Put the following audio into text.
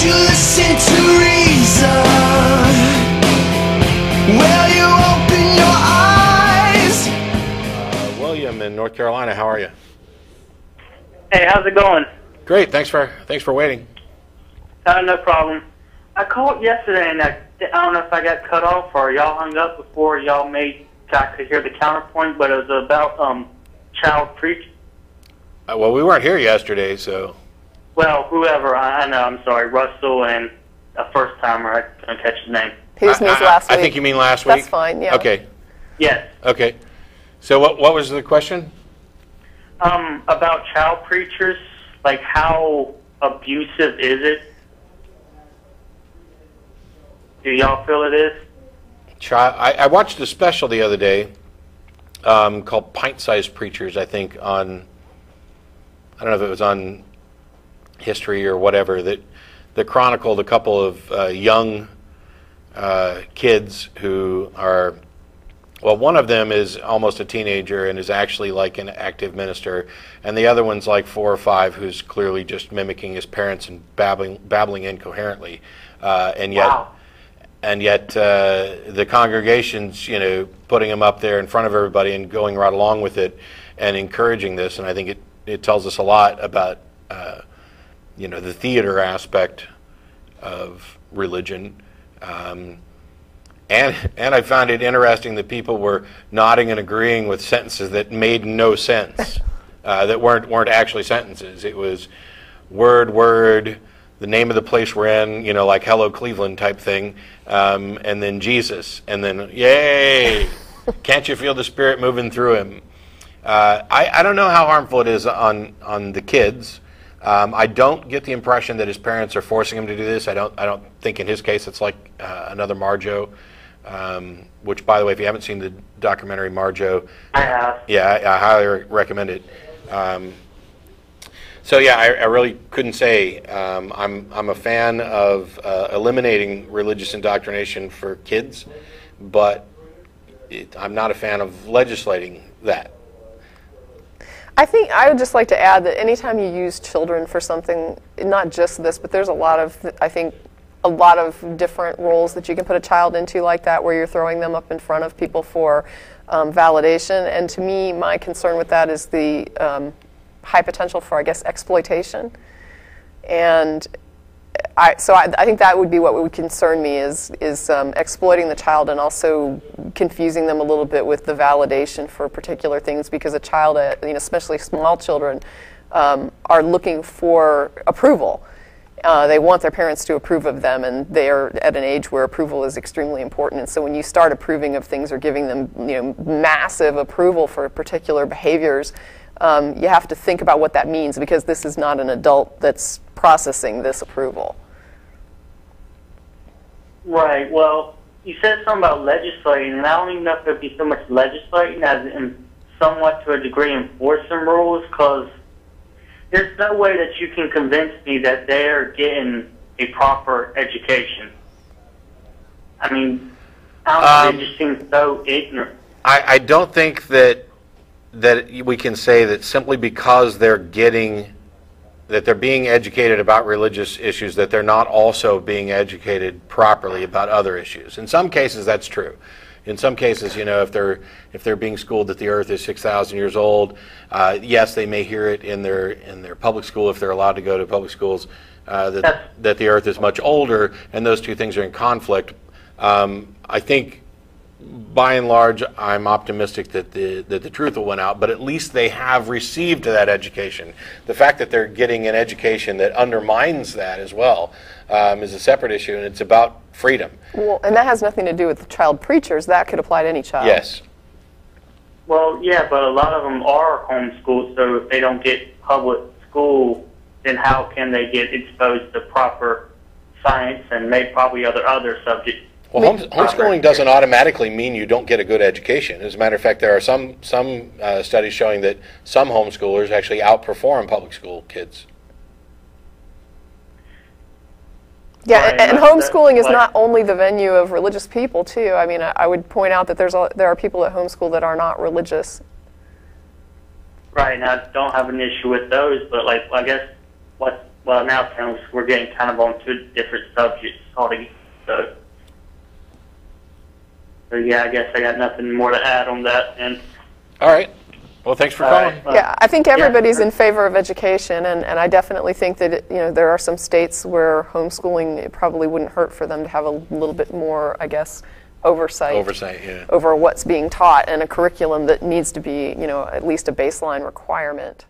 you listen to reason? Will you open your eyes? William in North Carolina, how are you? Hey, how's it going? Great, thanks for waiting. No problem. I called yesterday and I don't know if I got cut off or y'all hung up before y'all I could hear the counterpoint, but it was about child preach. Well, we weren't here yesterday, so. Well, whoever, I know, I'm sorry, Russell and a first timer, I couldn't catch his name. His news last week. I think you mean last week? That's fine, yeah. Okay. Yes. Okay. So what was the question? About child preachers, like how abusive is it? Do y'all feel it is? I watched a special the other day called Pint-Sized Preachers, I think, on, I don't know if it was on History or whatever, that chronicled a couple of young kids who are, well, one of them is almost a teenager and is actually like an active minister, and the other one's like 4 or 5 who's clearly just mimicking his parents and babbling incoherently, and yet. Wow. And yet the congregation's, putting him up there in front of everybody and going right along with it and encouraging this. And I think it tells us a lot about, the theater aspect of religion. And I found it interesting that people were nodding and agreeing with sentences that made no sense, that weren't actually sentences. It was word, the name of the place we're in, like Hello Cleveland type thing, and then Jesus, and then yay, can't you feel the Spirit moving through him? I don't know how harmful it is on the kids. I don't get the impression that his parents are forcing him to do this. I don't think in his case it's like another Marjo, which, by the way, if you haven't seen the documentary Marjo, I have. Yeah, I highly recommend it. So yeah, I really couldn't say. I'm a fan of eliminating religious indoctrination for kids, but I'm not a fan of legislating that. I think I would just like to add that anytime you use children for something, not just this, but there's a lot of different roles that you can put a child into like that, where you're throwing them up in front of people for validation. And to me, my concern with that is the high potential for, I guess, exploitation. And I think that would be what would concern me is exploiting the child and also confusing them a little bit with the validation for particular things, because a child, especially small children, are looking for approval. They want their parents to approve of them, and they are at an age where approval is extremely important. And so when you start approving of things or giving them massive approval for particular behaviors, you have to think about what that means, because this is not an adult that's processing this approval. Right. Well, you said something about legislating, and I don't even know if it'd be so much legislating as in somewhat to a degree enforcing rules, because there's no way that you can convince me that they're getting a proper education. I mean, I don't know, it just seems so ignorant. I don't think that we can say that simply because they're being educated about religious issues, that they're not also being educated properly about other issues. In some cases, that's true. In some cases, if they're being schooled that the Earth is 6,000 years old, yes, they may hear it in their public school if they're allowed to go to public schools, that the Earth is much older, and those two things are in conflict. I think, by and large, I'm optimistic that the truth will win out, but at least they have received that education. The fact that they're getting an education that undermines that as well is a separate issue, and it's about freedom. Well, and that has nothing to do with the child preachers. That could apply to any child. Yes. Well, yeah, but a lot of them are homeschooled, so if they don't get public school, then how can they get exposed to proper science and probably other subjects? Well, homeschooling doesn't automatically mean you don't get a good education. As a matter of fact, there are some studies showing that some homeschoolers actually outperform public school kids. Yeah, and homeschooling is not only the venue of religious people, too. I mean, I would point out that there are people at homeschool that are not religious. Right, and I don't have an issue with those, but I guess what's well, now it sounds we're getting kind of onto different subjects already. So yeah, I guess I got nothing more to add on that. And All right. Well, thanks for calling. Yeah, I think everybody's in favor of education, and I definitely think that there are some states where homeschooling, it probably wouldn't hurt for them to have a little bit more, I guess, oversight Yeah. over what's being taught, and a curriculum that needs to be, at least a baseline requirement.